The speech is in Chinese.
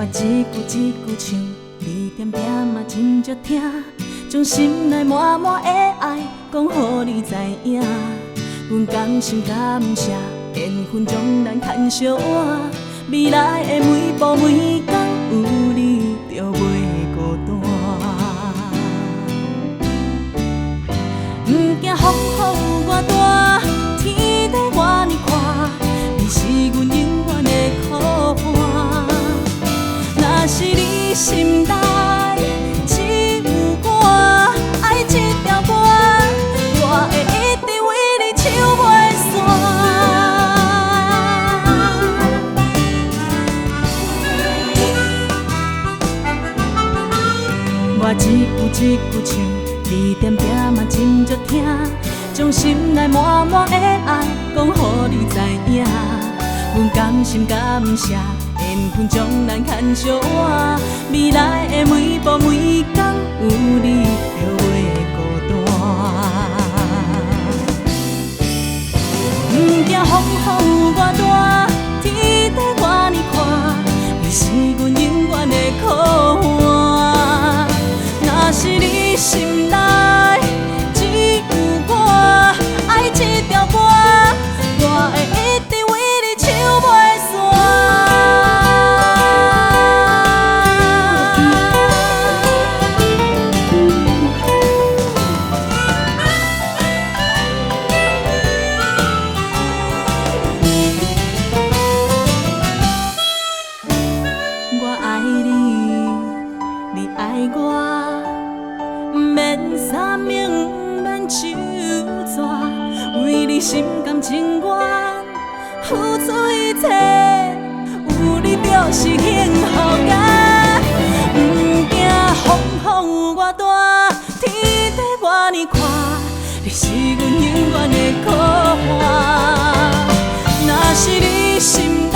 一句一句唱，你点点嘛真足疼，将心内满满的爱讲予你知影。阮甘心甘谢，缘分将咱牵相换，未来的每步每工有你就袂孤单。不惊风雨我大，天地我呢宽，你是阮永远的靠伴。若是你心内只有我，爱这条歌，我会一直为你唱袂煞。我一句一句唱，你点点嘛真足疼，将心内满满的爱讲予你知影。阮甘心甘谢，缘分将咱牵相换，未来的每步每工有你就袂孤单。不惊风雨我大，天地我呢宽，你是阮永远的靠伴。若是你心内只有我，爱这条歌，我会一直为你唱袂我爱你，你爱我，不免三明，不免手纸，为你心甘情愿付出一切，有你就是幸福啊！不惊风雨我大，天地我呢宽，你是阮永远的靠伴。若是你心